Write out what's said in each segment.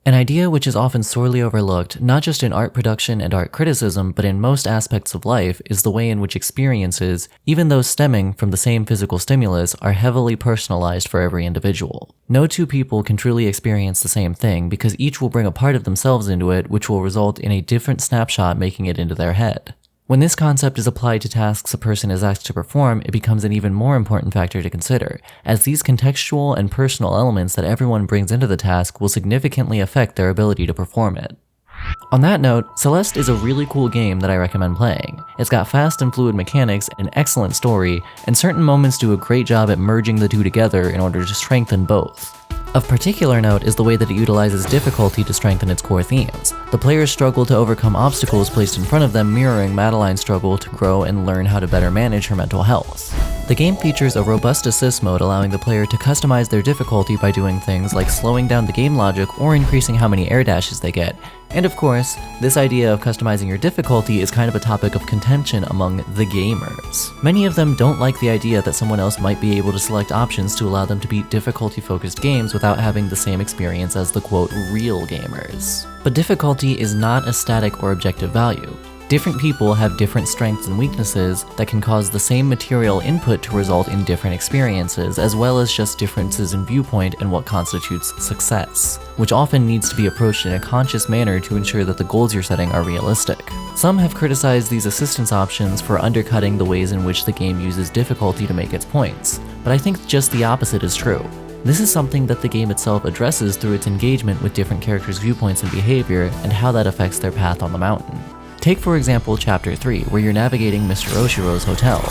An idea which is often sorely overlooked, not just in art production and art criticism, but in most aspects of life, is the way in which experiences, even those stemming from the same physical stimulus, are heavily personalized for every individual. No two people can truly experience the same thing because each will bring a part of themselves into it, which will result in a different snapshot making it into their head. When this concept is applied to tasks a person is asked to perform, it becomes an even more important factor to consider, as these contextual and personal elements that everyone brings into the task will significantly affect their ability to perform it. On that note, Celeste is a really cool game that I recommend playing. It's got fast and fluid mechanics, an excellent story, and certain moments do a great job at merging the two together in order to strengthen both. Of particular note is the way that it utilizes difficulty to strengthen its core themes. The players struggle to overcome obstacles placed in front of them, mirroring Madeline's struggle to grow and learn how to better manage her mental health. The game features a robust assist mode allowing the player to customize their difficulty by doing things like slowing down the game logic or increasing how many air dashes they get. And of course, this idea of customizing your difficulty is kind of a topic of contention among the gamers. Many of them don't like the idea that someone else might be able to select options to allow them to beat difficulty-focused games without having the same experience as the quote real gamers. But difficulty is not a static or objective value. Different people have different strengths and weaknesses that can cause the same material input to result in different experiences, as well as just differences in viewpoint and what constitutes success, which often needs to be approached in a conscious manner to ensure that the goals you're setting are realistic. Some have criticized these assistance options for undercutting the ways in which the game uses difficulty to make its points, but I think just the opposite is true. This is something that the game itself addresses through its engagement with different characters' viewpoints and behavior, and how that affects their path on the mountain. Take for example Chapter 3, where you're navigating Mr. Oshiro's hotel.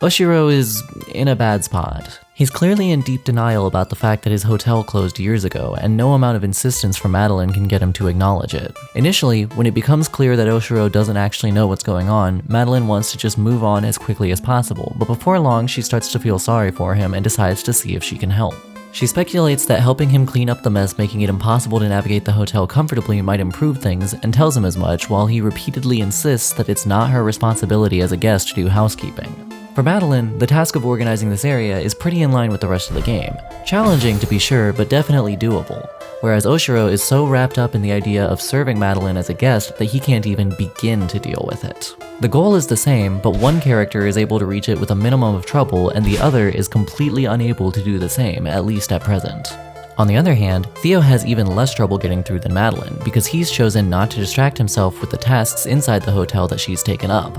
Oshiro is in a bad spot. He's clearly in deep denial about the fact that his hotel closed years ago, and no amount of insistence from Madeline can get him to acknowledge it. Initially, when it becomes clear that Oshiro doesn't actually know what's going on, Madeline wants to just move on as quickly as possible, but before long she starts to feel sorry for him and decides to see if she can help. She speculates that helping him clean up the mess making it impossible to navigate the hotel comfortably might improve things, and tells him as much while he repeatedly insists that it's not her responsibility as a guest to do housekeeping. For Madeline, the task of organizing this area is pretty in line with the rest of the game. Challenging to be sure, but definitely doable. Whereas Oshiro is so wrapped up in the idea of serving Madeline as a guest that he can't even begin to deal with it. The goal is the same, but one character is able to reach it with a minimum of trouble, and the other is completely unable to do the same, at least at present. On the other hand, Theo has even less trouble getting through than Madeline, because he's chosen not to distract himself with the tasks inside the hotel that she's taken up.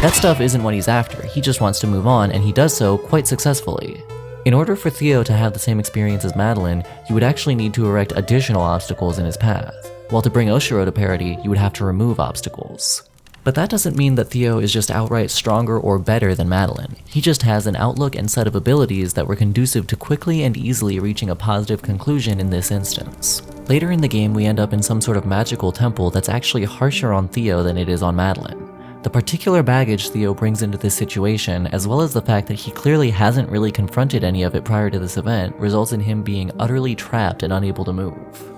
That stuff isn't what he's after, he just wants to move on, and he does so quite successfully. In order for Theo to have the same experience as Madeline, you would actually need to erect additional obstacles in his path, while to bring Oshiro to parity, you would have to remove obstacles. But that doesn't mean that Theo is just outright stronger or better than Madeline. He just has an outlook and set of abilities that were conducive to quickly and easily reaching a positive conclusion in this instance. Later in the game, we end up in some sort of magical temple that's actually harsher on Theo than it is on Madeline. The particular baggage Theo brings into this situation, as well as the fact that he clearly hasn't really confronted any of it prior to this event, results in him being utterly trapped and unable to move.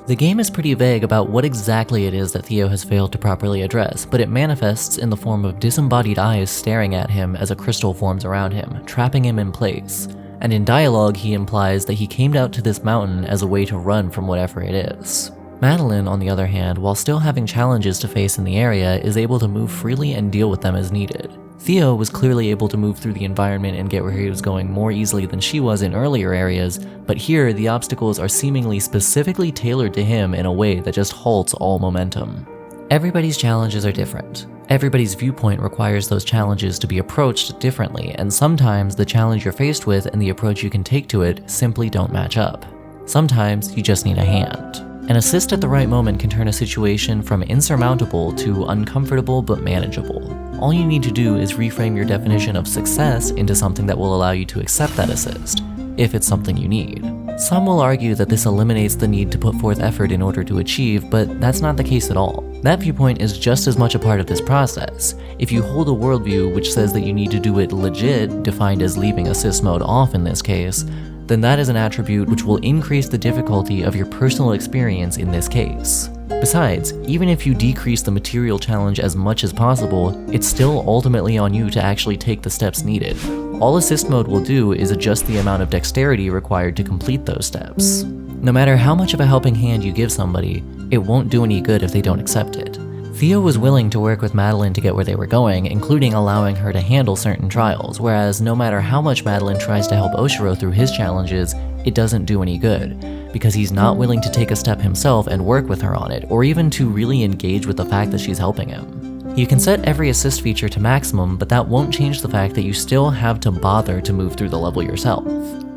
The game is pretty vague about what exactly it is that Theo has failed to properly address, but it manifests in the form of disembodied eyes staring at him as a crystal forms around him, trapping him in place. And in dialogue, he implies that he came out to this mountain as a way to run from whatever it is. Madeline, on the other hand, while still having challenges to face in the area, is able to move freely and deal with them as needed. Theo was clearly able to move through the environment and get where he was going more easily than she was in earlier areas, but here the obstacles are seemingly specifically tailored to him in a way that just halts all momentum. Everybody's challenges are different. Everybody's viewpoint requires those challenges to be approached differently, and sometimes the challenge you're faced with and the approach you can take to it simply don't match up. Sometimes you just need a hand. An assist at the right moment can turn a situation from insurmountable to uncomfortable but manageable. All you need to do is reframe your definition of success into something that will allow you to accept that assist, if it's something you need. Some will argue that this eliminates the need to put forth effort in order to achieve, but that's not the case at all. That viewpoint is just as much a part of this process. If you hold a worldview which says that you need to do it legit, defined as leaving assist mode off in this case, then that is an attribute which will increase the difficulty of your personal experience in this case. Besides, even if you decrease the material challenge as much as possible, it's still ultimately on you to actually take the steps needed. All assist mode will do is adjust the amount of dexterity required to complete those steps. No matter how much of a helping hand you give somebody, it won't do any good if they don't accept it. Theo was willing to work with Madeline to get where they were going, including allowing her to handle certain trials, whereas no matter how much Madeline tries to help Oshiro through his challenges, it doesn't do any good, because he's not willing to take a step himself and work with her on it, or even to really engage with the fact that she's helping him. You can set every assist feature to maximum, but that won't change the fact that you still have to bother to move through the level yourself.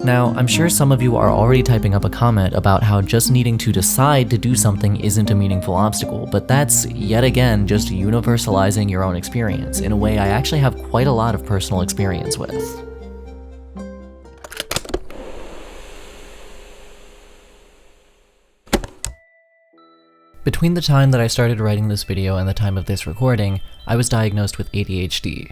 Now, I'm sure some of you are already typing up a comment about how just needing to decide to do something isn't a meaningful obstacle, but that's, yet again, just universalizing your own experience in a way I actually have quite a lot of personal experience with. Between the time that I started writing this video and the time of this recording, I was diagnosed with ADHD,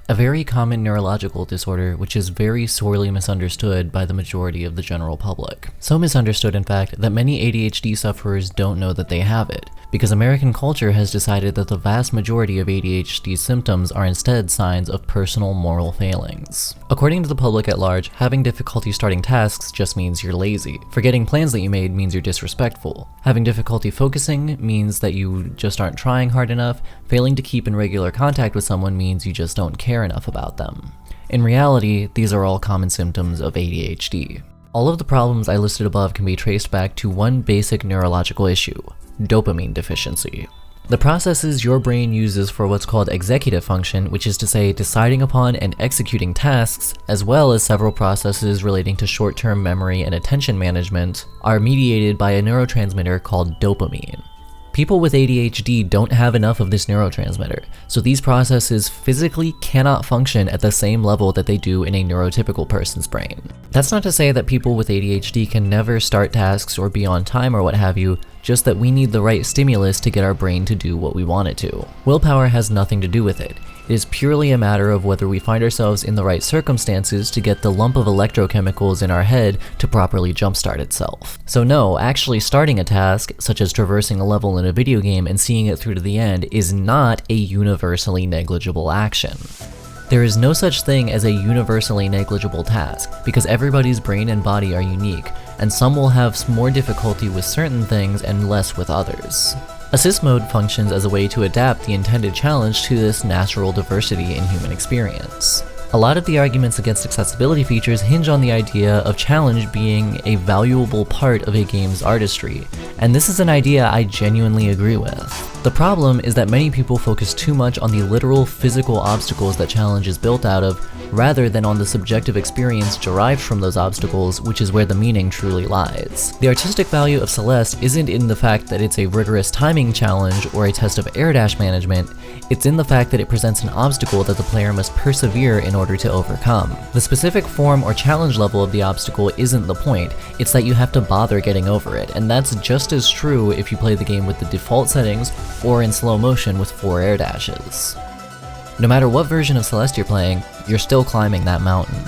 a very common neurological disorder which is very sorely misunderstood by the majority of the general public. So misunderstood, in fact, that many ADHD sufferers don't know that they have it, because American culture has decided that the vast majority of ADHD symptoms are instead signs of personal moral failings. According to the public at large, having difficulty starting tasks just means you're lazy. Forgetting plans that you made means you're disrespectful. Having difficulty focusing means that you just aren't trying hard enough. Failing to keep in regular contact with someone means you just don't care enough about them. In reality, these are all common symptoms of ADHD. All of the problems I listed above can be traced back to one basic neurological issue: dopamine deficiency. The processes your brain uses for what's called executive function, which is to say deciding upon and executing tasks, as well as several processes relating to short-term memory and attention management, are mediated by a neurotransmitter called dopamine. People with ADHD don't have enough of this neurotransmitter, so these processes physically cannot function at the same level that they do in a neurotypical person's brain. That's not to say that people with ADHD can never start tasks or be on time or what have you, just that we need the right stimulus to get our brain to do what we want it to. Willpower has nothing to do with it. It is purely a matter of whether we find ourselves in the right circumstances to get the lump of electrochemicals in our head to properly jumpstart itself. So no, actually starting a task, such as traversing a level in a video game and seeing it through to the end, is not a universally negligible action. There is no such thing as a universally negligible task, because everybody's brain and body are unique, and some will have more difficulty with certain things and less with others. Assist mode functions as a way to adapt the intended challenge to this natural diversity in human experience. A lot of the arguments against accessibility features hinge on the idea of challenge being a valuable part of a game's artistry, and this is an idea I genuinely agree with. The problem is that many people focus too much on the literal physical obstacles that challenge is built out of, rather than on the subjective experience derived from those obstacles, which is where the meaning truly lies. The artistic value of Celeste isn't in the fact that it's a rigorous timing challenge or a test of air dash management, it's in the fact that it presents an obstacle that the player must persevere in order to overcome. The specific form or challenge level of the obstacle isn't the point, it's that you have to bother getting over it, and that's just as true if you play the game with the default settings or in slow motion with 4 air dashes. No matter what version of Celeste you're playing, you're still climbing that mountain.